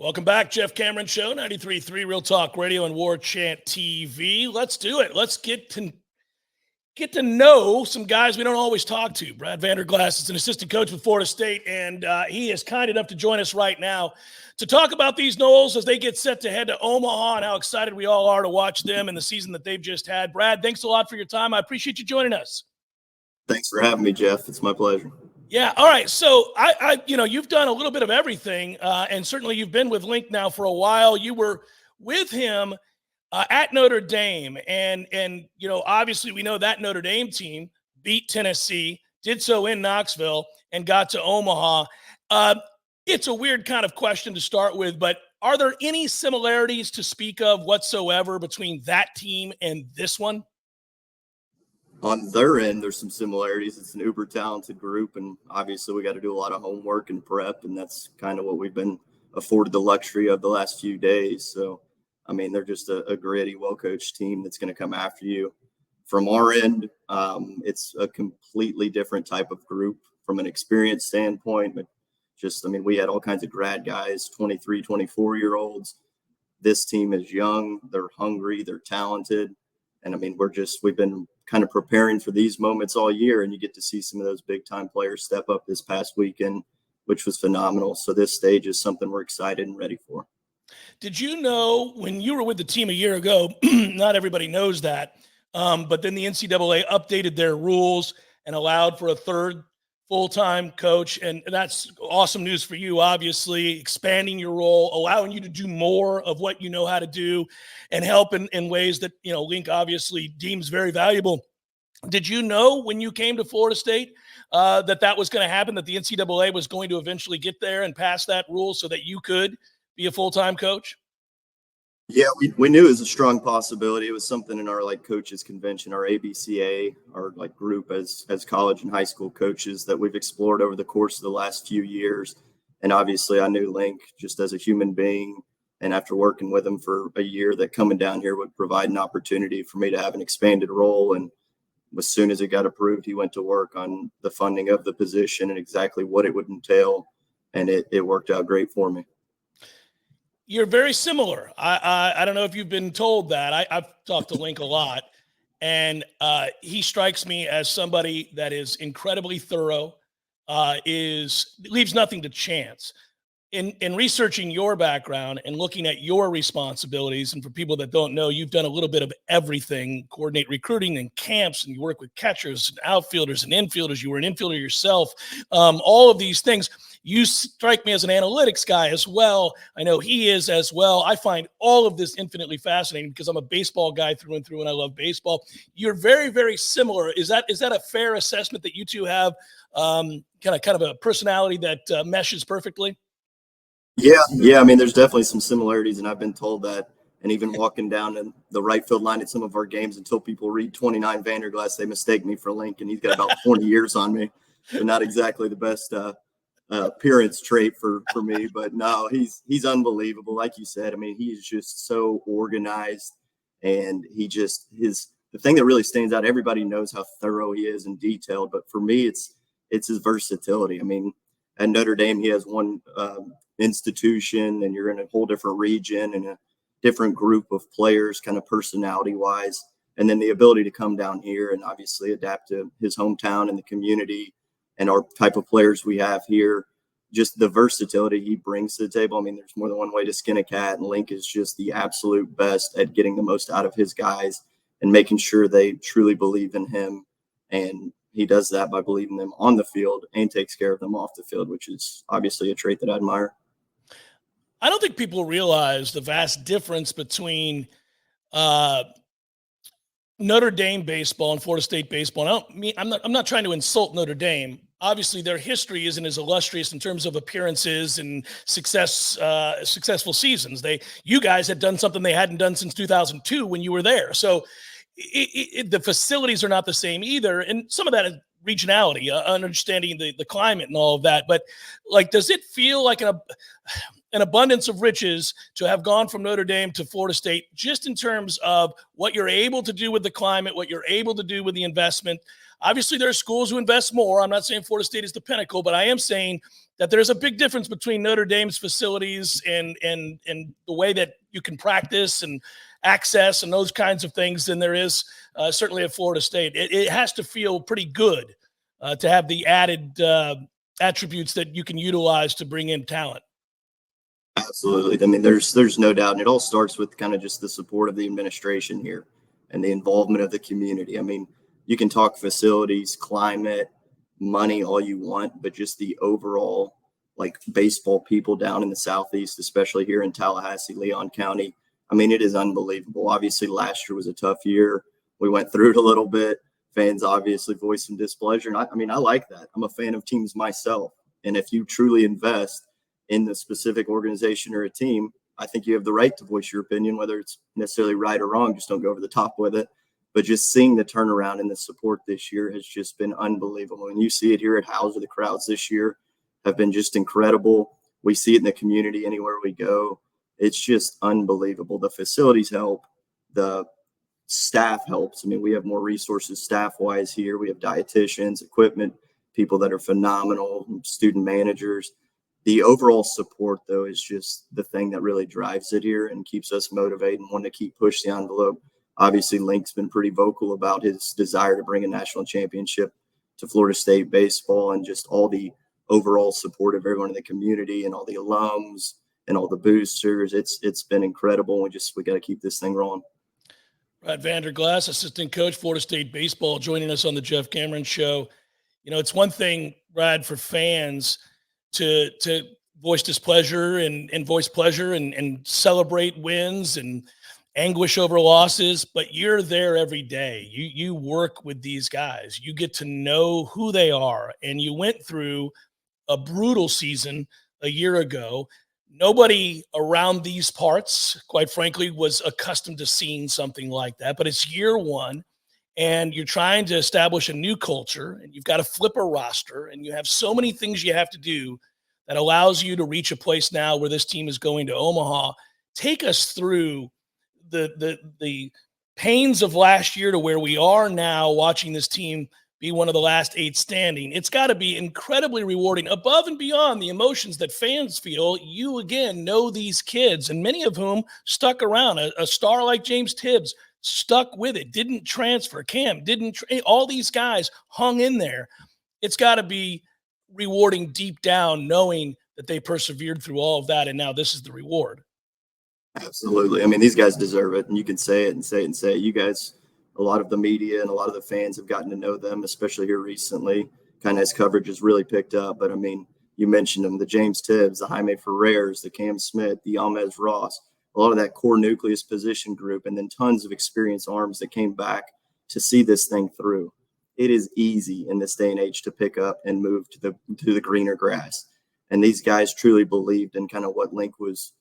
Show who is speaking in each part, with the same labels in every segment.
Speaker 1: Welcome back, Jeff Cameron Show, 93.3 Real Talk Radio and Warchant TV. Let's do it. Let's get to know some guys we don't always talk to. Brad Vanderglas is an assistant coach with Florida State, and he is kind enough to join us right now to talk about these Noles as they get set to head to Omaha and how excited we all are to watch them in the season that they've just had. Brad, thanks a lot for your time. I appreciate you joining us.
Speaker 2: Thanks for having me, Jeff. It's my pleasure.
Speaker 1: Yeah. All right. So you've done a little bit of everything, and certainly you've been with Link now for a while. You were with him at Notre Dame, and obviously we know that Notre Dame team beat Tennessee, did so in Knoxville, and got to Omaha. It's a weird kind of question to start with, but are there any similarities to speak of whatsoever between that team and this one?
Speaker 2: On their end, there's some similarities. It's an uber talented group, and obviously we got to do a lot of homework and prep, and that's kind of what we've been afforded the luxury of the last few days. So, I mean, they're just a gritty, well-coached team that's going to come after you. From our end, it's a completely different type of group from an experience standpoint. But we had all kinds of grad guys, 23, 24-year-olds. This team is young. They're hungry. They're talented. And, we've been kind of preparing for these moments all year, and you get to see some of those big-time players step up this past weekend, which was phenomenal. So this stage is something we're excited and ready for.
Speaker 1: Did you know when you were with the team a year ago, not everybody knows that, but then the NCAA updated their rules and allowed for a third full-time coach, and that's awesome news for you, obviously, expanding your role, allowing you to do more of what you know how to do and help in ways that, Link obviously deems very valuable. Did you know when you came to Florida State that was going to happen, that the NCAA was going to eventually get there and pass that rule so that you could be a full-time coach?
Speaker 2: Yeah, we knew it was a strong possibility. It was something in our coaches convention, our ABCA, our group as college and high school coaches that we've explored over the course of the last few years. And obviously I knew Link just as a human being, and after working with him for a year, that coming down here would provide an opportunity for me to have an expanded role. And as soon as it got approved, he went to work on the funding of the position and exactly what it would entail. And it worked out great for me.
Speaker 1: You're very similar. I don't know if you've been told that. I've talked to Link a lot, and he strikes me as somebody that is incredibly thorough, leaves nothing to chance. In researching your background and looking at your responsibilities, and for people that don't know, you've done a little bit of everything, coordinate recruiting and camps, and you work with catchers and outfielders and infielders. You were an infielder yourself. All of these things. You strike me as an analytics guy as well. I know he is as well. I find all of this infinitely fascinating because I'm a baseball guy through and through, and I love baseball. You're very, very similar. Is that a fair assessment that you two have kind of a personality that meshes perfectly?
Speaker 2: Yeah. There's definitely some similarities, and I've been told that. And even walking down in the right field line at some of our games, until people read 29 Vanderglas, they mistake me for Link, and he's got about 20 years on me. So not exactly the best appearance trait for me, but no, he's unbelievable. Like you said, he's just so organized, and the thing that really stands out, everybody knows how thorough he is and detailed, but for me, it's his versatility. At Notre Dame, he has one institution, and you're in a whole different region and a different group of players, kind of personality wise, and then the ability to come down here and obviously adapt to his hometown and the community and our type of players we have here. Just the versatility he brings to the table. There's more than one way to skin a cat, and Link is just the absolute best at getting the most out of his guys and making sure they truly believe in him. And he does that by believing them on the field and takes care of them off the field, which is obviously a trait that I admire.
Speaker 1: I don't think people realize the vast difference between Notre Dame baseball and Florida State baseball. I'm not trying to insult Notre Dame. Obviously, their history isn't as illustrious in terms of appearances and successful seasons. You guys had done something they hadn't done since 2002 when you were there. So the facilities are not the same either, and some of that is regionality, understanding the climate and all of that. But does it feel like an abundance of riches to have gone from Notre Dame to Florida State, just in terms of what you're able to do with the climate, what you're able to do with the investment. Obviously, there are schools who invest more. I'm not saying Florida State is the pinnacle, but I am saying that there's a big difference between Notre Dame's facilities and the way that you can practice and access and those kinds of things than there is certainly at Florida State. It has to feel pretty good to have the added attributes that you can utilize to bring in talent.
Speaker 2: Absolutely. I mean, there's no doubt, and it all starts with kind of just the support of the administration here and the involvement of the community. I mean, you can talk facilities, climate, money all you want, but just the overall like baseball people down in the Southeast, especially here in Tallahassee, Leon County. I mean, it is unbelievable. Obviously, last year was a tough year. We went through it a little bit. Fans obviously voiced some displeasure. And I mean, I like that. I'm a fan of teams myself. And if you truly invest in the specific organization or a team, I think you have the right to voice your opinion, whether it's necessarily right or wrong. Just don't go over the top with it. But just seeing the turnaround and the support this year has just been unbelievable. And you see it here at Hauser. The crowds this year have been just incredible. We see it in the community anywhere we go. It's just unbelievable. The facilities help. The staff helps. I mean, we have more resources staff-wise here. We have dietitians, equipment, people that are phenomenal, student managers. The overall support, though, is just the thing that really drives it here and keeps us motivated and want to keep pushing the envelope. Obviously, Link's been pretty vocal about his desire to bring a national championship to Florida State baseball, and just all the overall support of everyone in the community and all the alums and all the boosters. It's been incredible. We got to keep this thing rolling.
Speaker 1: Brad Vanderglas, assistant coach, Florida State baseball, joining us on the Jeff Cameron Show. You know, it's one thing, Brad, for fans to voice displeasure and voice pleasure and celebrate wins and anguish over losses, but you're there every day. You work with these guys. You get to know who they are, and you went through a brutal season a year ago. Nobody around these parts, quite frankly, was accustomed to seeing something like that, but it's year one, and you're trying to establish a new culture, and you've got to flip a roster, and you have so many things you have to do that allows you to reach a place now where this team is going to Omaha. Take us through the pains of last year to where we are now, watching this team be one of the last 8 standing. It's got to be incredibly rewarding, above and beyond the emotions that fans feel. You, again, know these kids, and many of whom stuck around. A star like James Tibbs stuck with it, didn't transfer. Cam didn't. All these guys hung in there. It's got to be rewarding deep down, knowing that they persevered through all of that, and now this is the reward.
Speaker 2: Absolutely. I mean, these guys deserve it, and you can say it and say it and say it. You guys, a lot of the media and a lot of the fans have gotten to know them, especially here recently, kind of as coverage has really picked up. But I mean, you mentioned them, the James Tibbs, the Jaime Ferreras, the Cam Smith, the Almez Ross, a lot of that core nucleus position group, and then tons of experienced arms that came back to see this thing through. It is easy in this day and age to pick up and move to the greener grass. And these guys truly believed in kind of what Link was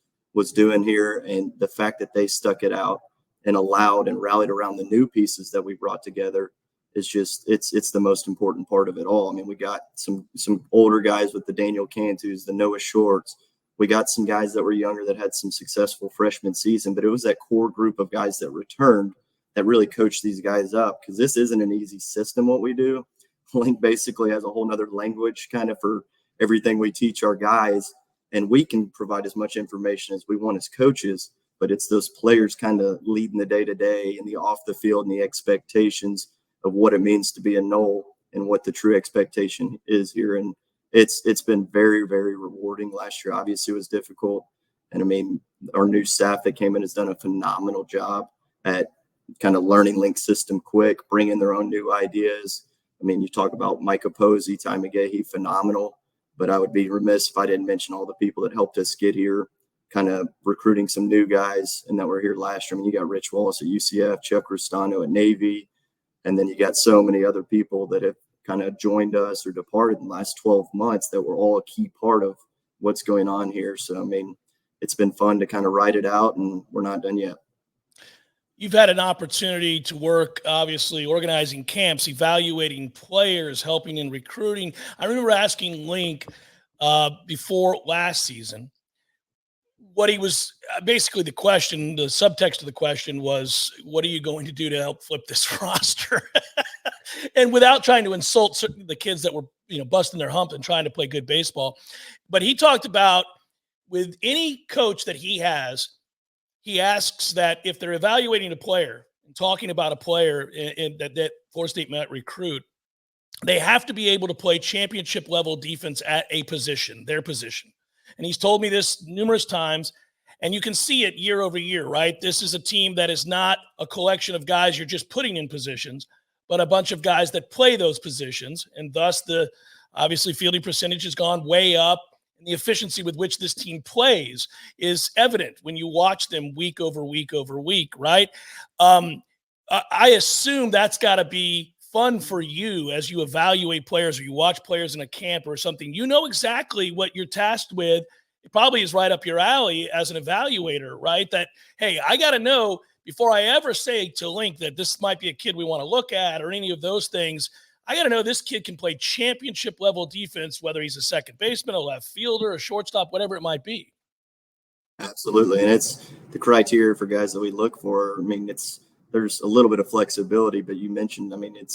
Speaker 2: doing here, and the fact that they stuck it out and allowed and rallied around the new pieces that we brought together is just it's the most important part of it all. I mean, we got some older guys with the Daniel Cantus, the Noah Shorts. We got some guys that were younger that had some successful freshman season, but it was that core group of guys that returned that really coached these guys up, because this isn't an easy system what we do. Link basically has a whole nother language kind of for everything we teach our guys, and we can provide as much information as we want as coaches, but it's those players kind of leading the day-to-day and the off the field and the expectations of what it means to be a Nole and what the true expectation is here. And it's been very, very rewarding. Last year obviously was difficult, and I mean, our new staff that came in has done a phenomenal job at kind of learning Link system quick, bringing their own new ideas. I mean, you talk about Micah Posey, Ty McGahee, phenomenal. But I would be remiss if I didn't mention all the people that helped us get here, kind of recruiting some new guys and that were here last year. I mean, you got Rich Wallace at UCF, Chuck Rustano at Navy, and then you got so many other people that have kind of joined us or departed in the last 12 months that were all a key part of what's going on here. So, I mean, it's been fun to kind of write it out, and we're not done yet.
Speaker 1: You've had an opportunity to work, obviously, organizing camps, evaluating players, helping in recruiting. I remember asking Link before last season, what he was basically the subtext of the question was, what are you going to do to help flip this roster? And without trying to insult the kids that were, busting their hump and trying to play good baseball. But he talked about with any coach that he has, he asks that if they're evaluating a player and talking about a player that Florida State might recruit, they have to be able to play championship level defense at their position. And he's told me this numerous times, and you can see it year over year, right? This is a team that is not a collection of guys you're just putting in positions, but a bunch of guys that play those positions. And thus obviously fielding percentage has gone way up. And the efficiency with which this team plays is evident when you watch them week over week over week, right? I assume that's got to be fun for you as you evaluate players or you watch players in a camp or something. You know exactly what you're tasked with. It probably is right up your alley as an evaluator, right? That, hey, I got to know before I ever say to Link that this might be a kid we want to look at or any of those things. I got to know this kid can play championship level defense, whether he's a second baseman, a left fielder, a shortstop, whatever it might be.
Speaker 2: Absolutely. And it's the criteria for guys that we look for. I mean, there's a little bit of flexibility, but you mentioned,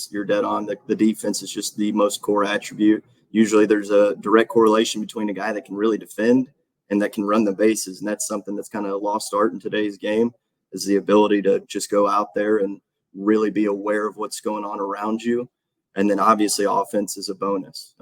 Speaker 2: you're dead on. The defense is just the most core attribute. Usually there's a direct correlation between a guy that can really defend and that can run the bases. And that's something that's kind of a lost art in today's game, is the ability to just go out there and really be aware of what's going on around you. And then obviously offense is a bonus.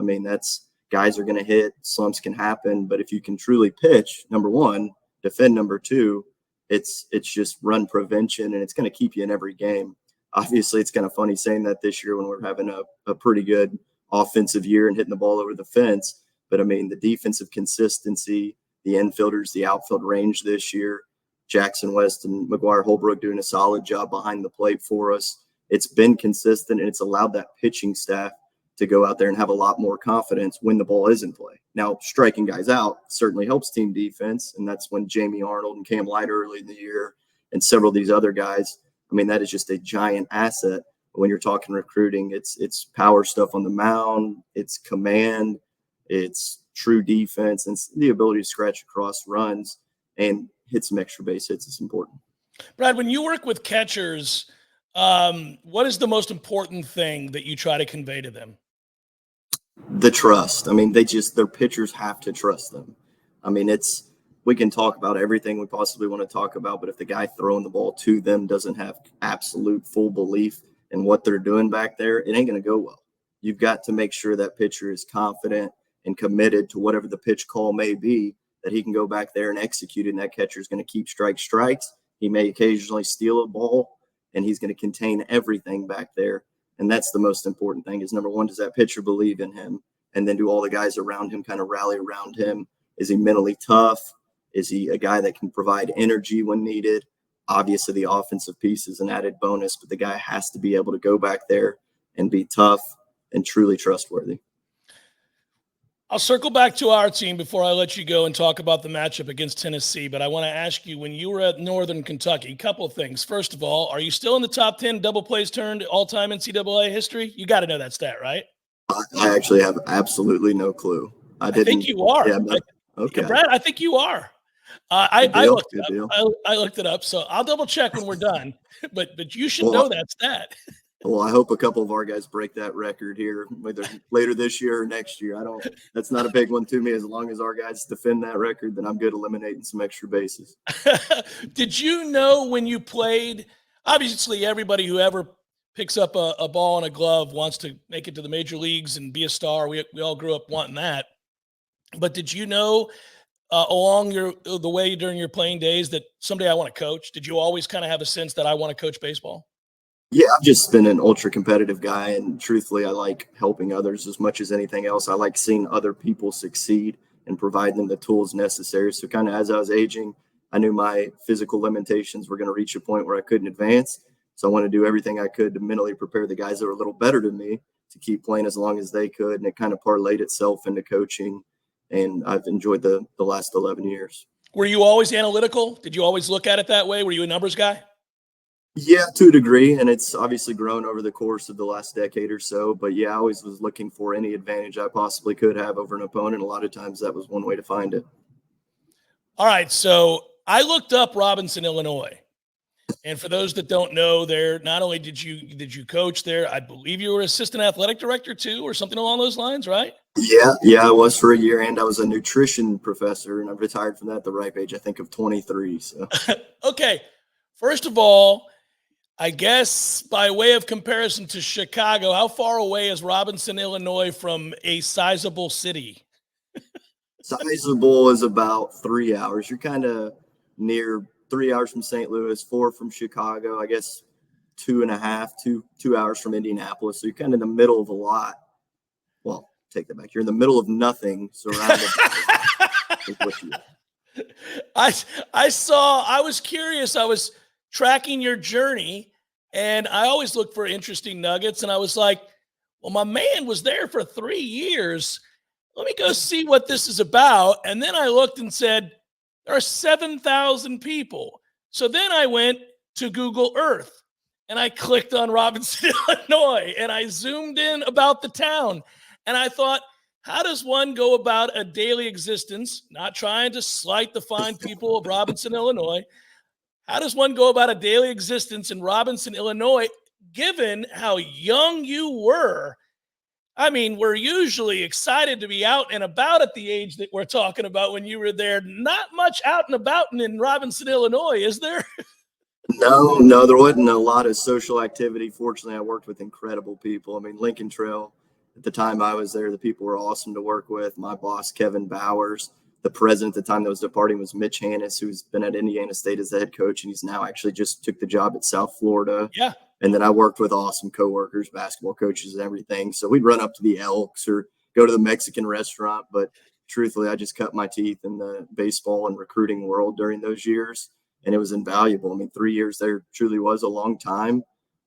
Speaker 2: Guys are going to hit, slumps can happen, but if you can truly pitch, number one, defend, number two, it's just run prevention, and it's going to keep you in every game. Obviously, it's kind of funny saying that this year when we're having a pretty good offensive year and hitting the ball over the fence. But, the defensive consistency, the infielders, the outfield range this year, Jackson West and McGuire Holbrook doing a solid job behind the plate for us. It's been consistent, and it's allowed that pitching staff to go out there and have a lot more confidence when the ball is in play. Now, striking guys out certainly helps team defense, and that's when Jamie Arnold and Cam Leiter early in the year and several of these other guys, that is just a giant asset. When you're talking recruiting, it's power stuff on the mound, it's command, it's true defense, and it's the ability to scratch across runs and hit some extra base hits is important.
Speaker 1: Brad, when you work with catchers, what is the most important thing that you try to convey to them?
Speaker 2: The trust. Their pitchers have to trust them. We can talk about everything we possibly want to talk about, but if the guy throwing the ball to them doesn't have absolute full belief in what they're doing back there, it ain't going to go well. You've got to make sure that pitcher is confident and committed to whatever the pitch call may be, that he can go back there and execute it, and that catcher is going to keep strikes. He may occasionally steal a ball, and he's going to contain everything back there. And that's the most important thing is, number one, does that pitcher believe in him? And then do all the guys around him kind of rally around him? Is he mentally tough? Is he a guy that can provide energy when needed? Obviously, the offensive piece is an added bonus, but the guy has to be able to go back there and be tough and truly trustworthy.
Speaker 1: I'll circle back to our team before I let you go and talk about the matchup against Tennessee. But I want to ask you, when you were at Northern Kentucky, a couple of things. First of all, are you still in the top 10 double plays turned all-time NCAA history? You got to know that stat, right?
Speaker 2: I actually have absolutely no clue.
Speaker 1: I think you are.
Speaker 2: Yeah, okay.
Speaker 1: Brad, I think you are. I looked it up. I looked it up, so I'll double check when we're done. But you should know that stat.
Speaker 2: Well, I hope a couple of our guys break that record here, whether later this year or next year. That's not a big one to me. As long as our guys defend that record, then I'm good eliminating some extra bases.
Speaker 1: Did you know when you played, obviously everybody who ever picks up a ball and a glove wants to make it to the major leagues and be a star. We all grew up wanting that. But did you know along the way during your playing days that someday I want to coach? Did you always kind of have a sense that I want to coach baseball?
Speaker 2: Yeah, I've just been an ultra competitive guy, and truthfully, I like helping others as much as anything else. I like seeing other people succeed and provide them the tools necessary. So kind of as I was aging, I knew my physical limitations were going to reach a point where I couldn't advance. So I wanted to do everything I could to mentally prepare the guys that were a little better than me to keep playing as long as they could. And it kind of parlayed itself into coaching, and I've enjoyed the last 11 years.
Speaker 1: Were you always analytical? Did you always look at it that way? Were you a numbers guy?
Speaker 2: Yeah, to a degree, and it's obviously grown over the course of the last decade or so. But yeah, I always was looking for any advantage I possibly could have over an opponent. A lot of times that was one way to find it.
Speaker 1: All right, so I looked up Robinson, Illinois. And for those that don't know, there not only did you coach there, I believe you were assistant athletic director too, or something along those lines, right?
Speaker 2: Yeah, I was for a year, and I was a nutrition professor, and I retired from that at the ripe age, I think, of 23. So,
Speaker 1: Okay, first of all, I guess by way of comparison to Chicago, how far away is Robinson, Illinois from a sizable city?
Speaker 2: sizable is about 3 hours. You're kind of near 3 hours from St. Louis, 4 from Chicago, I guess 2.5, 2 hours from Indianapolis. So you're kind of in the middle of a lot. Well, take that back. You're in the middle of nothing, surrounded by a lot. Is what you
Speaker 1: I was curious. I was tracking your journey, and I always look for interesting nuggets. And I was like, well, my man was there for 3 years. Let me go see what this is about. And then I looked and said, there are 7,000 people. So then I went to Google Earth and I clicked on Robinson, Illinois, and I zoomed in about the town. And I thought, how does one go about a daily existence? Not trying to slight the fine people of Robinson, Illinois. How does one go about a daily existence in Robinson, Illinois, given how young you were? I mean, we're usually excited to be out and about at the age that we're talking about when you were there. Not much out and about in Robinson, Illinois, is there?
Speaker 2: No, there wasn't a lot of social activity. Fortunately, I worked with incredible people. I mean, Lincoln Trail, at the time I was there, the people were awesome to work with. My boss, Kevin Bowers, the president at the time that was departing was Mitch Hannis, who's been at Indiana State as the head coach, and he's now actually just took the job at South Florida.
Speaker 1: Yeah.
Speaker 2: And then I worked with awesome coworkers, basketball coaches, and everything. So we'd run up to the Elks or go to the Mexican restaurant. But truthfully, I just cut my teeth in the baseball and recruiting world during those years, and it was invaluable. I mean, 3 years there truly was a long time,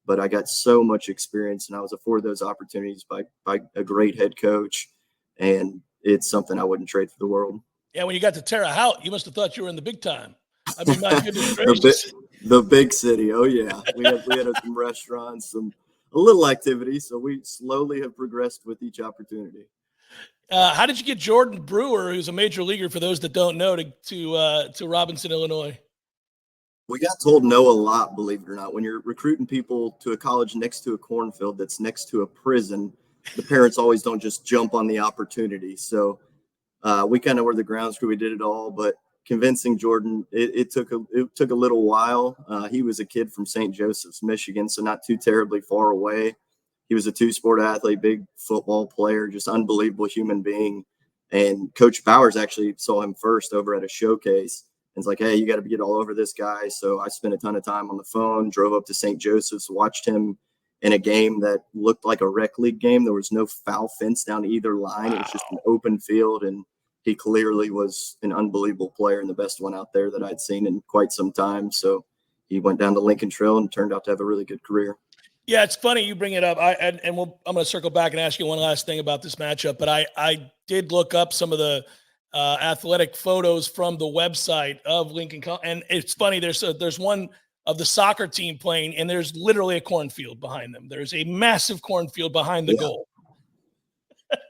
Speaker 2: but I got so much experience, and I was afforded those opportunities by a great head coach, and it's something I wouldn't trade for the world.
Speaker 1: Yeah, when you got to Terre Haute, you must have thought you were in the big time. I mean, my goodness
Speaker 2: the,
Speaker 1: gracious.
Speaker 2: the big city. Oh yeah, we had some restaurants, a little activity. So we slowly have progressed with each opportunity.
Speaker 1: How did you get Jordan Brewer, who's a major leaguer for those that don't know, to Robinson, Illinois?
Speaker 2: We got told no a lot, believe it or not. When you're recruiting people to a college next to a cornfield that's next to a prison, the parents always don't just jump on the opportunity. So we kind of were the grounds crew. We did it all, but convincing Jordan, it took a little while. He was a kid from St. Joseph's, Michigan, so not too terribly far away. He was a two-sport athlete, big football player, just unbelievable human being. And Coach Bowers actually saw him first over at a showcase. And it's like, hey, you got to get all over this guy. So I spent a ton of time on the phone, drove up to St. Joseph's, watched him in a game that looked like a rec league game. There was no foul fence down either line. It was just an open field, and he clearly was an unbelievable player and the best one out there that I'd seen in quite some time. So he went down to Lincoln Trail and turned out to have a really good career.
Speaker 1: Yeah, it's funny you bring it up. I'm going to circle back and ask you one last thing about this matchup. But I did look up some of the athletic photos from the website of Lincoln, and it's funny. There's one of the soccer team playing, and there's literally a cornfield behind them. There's a massive cornfield behind the goal.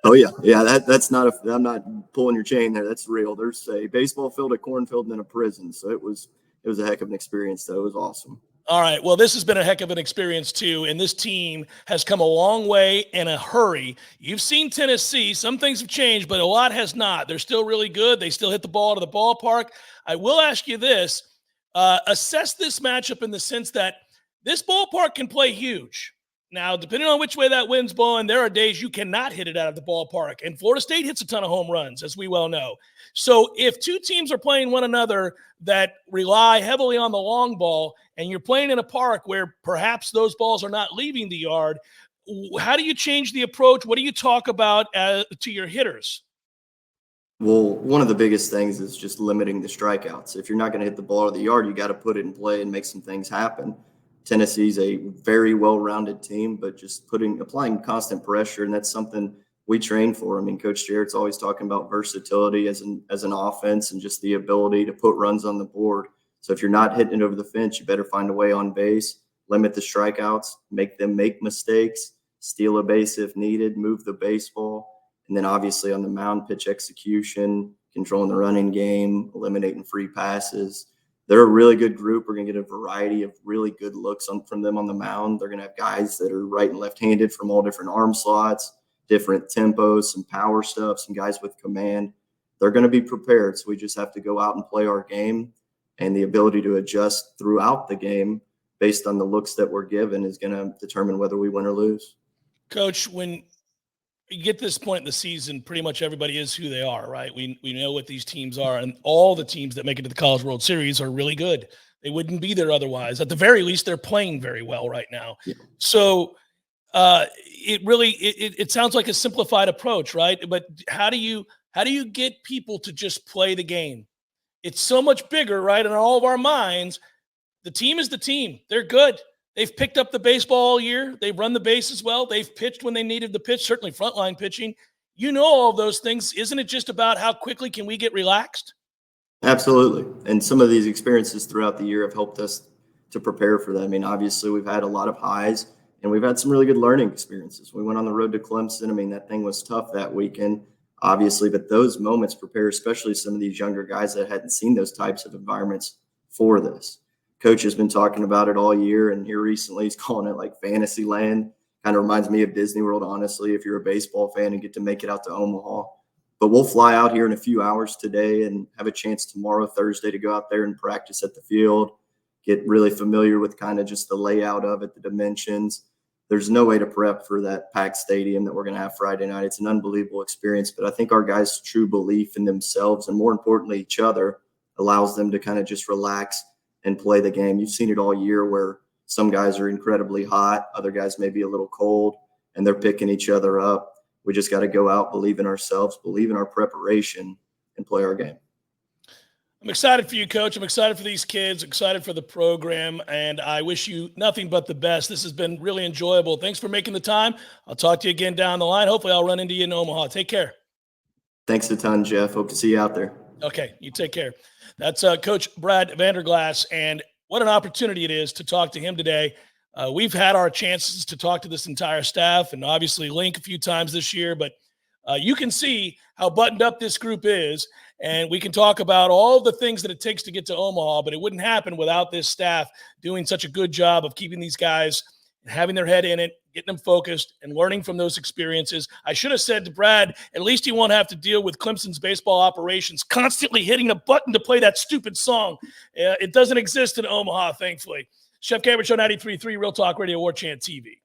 Speaker 2: Oh yeah. That's not I'm not pulling your chain there. That's real. There's a baseball field, a cornfield, and then a prison. So it was a heck of an experience. Though it was awesome.
Speaker 1: All right. Well, this has been a heck of an experience too, and this team has come a long way in a hurry. You've seen Tennessee. Some things have changed, but a lot has not. They're still really good. They still hit the ball to the ballpark. I will ask you this. Assess this matchup in the sense that this ballpark can play huge. Now, depending on which way that wind's blowing, there are days you cannot hit it out of the ballpark. And Florida State hits a ton of home runs, as we well know. So if two teams are playing one another that rely heavily on the long ball, and you're playing in a park where perhaps those balls are not leaving the yard, how do you change the approach? What do you talk about to your hitters?
Speaker 2: Well, one of the biggest things is just limiting the strikeouts. If you're not going to hit the ball out of the yard, you got to put it in play and make some things happen. Tennessee's a very well-rounded team, but just applying constant pressure, and that's something we train for. I mean, Coach Jarrett's always talking about versatility as an offense and just the ability to put runs on the board. So if you're not hitting it over the fence, you better find a way on base, limit the strikeouts, make them make mistakes, steal a base if needed, move the baseball. And then obviously on the mound, pitch execution, controlling the running game, eliminating free passes. They're a really good group. We're going to get a variety of really good looks from them on the mound. They're going to have guys that are right and left-handed from all different arm slots, different tempos, some power stuff, some guys with command. They're going to be prepared. So we just have to go out and play our game, and the ability to adjust throughout the game based on the looks that we're given is going to determine whether we win or lose.
Speaker 1: Coach, when you get to this point in the season, pretty much everybody is who they are, right? We know what these teams are, and all the teams that make it to the College World Series are really good. They wouldn't be there otherwise. At the very least, they're playing very well right now.
Speaker 2: Yeah.
Speaker 1: So it sounds like a simplified approach, right? But how do you get people to just play the game? It's so much bigger, right? In all of our minds, the team is the team. They're good. They've picked up the baseball all year. They've run the bases well. They've pitched when they needed the pitch, certainly frontline pitching. You know all of those things. Isn't it just about how quickly can we get relaxed?
Speaker 2: Absolutely. And some of these experiences throughout the year have helped us to prepare for that. I mean, obviously, we've had a lot of highs, and we've had some really good learning experiences. We went on the road to Clemson. I mean, that thing was tough that weekend, obviously, but those moments prepare especially some of these younger guys that hadn't seen those types of environments for this. Coach has been talking about it all year, and here recently he's calling it like fantasy land. Kind of reminds me of Disney World, honestly, if you're a baseball fan and get to make it out to Omaha. But we'll fly out here in a few hours today and have a chance tomorrow, Thursday, to go out there and practice at the field, get really familiar with kind of just the layout of it, the dimensions. There's no way to prep for that packed stadium that we're going to have Friday night. It's an unbelievable experience, but I think our guys' true belief in themselves and more importantly, each other allows them to kind of just relax and play the game. You've seen it all year where some guys are incredibly hot, other guys may be a little cold, and they're picking each other up. We just got to go out, believe in ourselves, believe in our preparation, and play our game.
Speaker 1: I'm excited for you, Coach. I'm excited for these kids, excited for the program, and I wish you nothing but the best. This has been really enjoyable. Thanks for making the time. I'll talk to you again down the line. Hopefully I'll run into you in Omaha. Take care.
Speaker 2: Thanks a ton, Jeff. Hope to see you out there.
Speaker 1: Okay, you take care. That's Coach Brad Vanderglas, and what an opportunity it is to talk to him today. We've had our chances to talk to this entire staff and obviously Link a few times this year, but you can see how buttoned up this group is, and we can talk about all the things that it takes to get to Omaha, but it wouldn't happen without this staff doing such a good job of keeping these guys, having their head in it, getting them focused, and learning from those experiences. I should have said to Brad, at least he won't have to deal with Clemson's baseball operations constantly hitting a button to play that stupid song. It doesn't exist in Omaha, thankfully. Chef Cameron Show 93.3, Real Talk Radio, Warchant TV.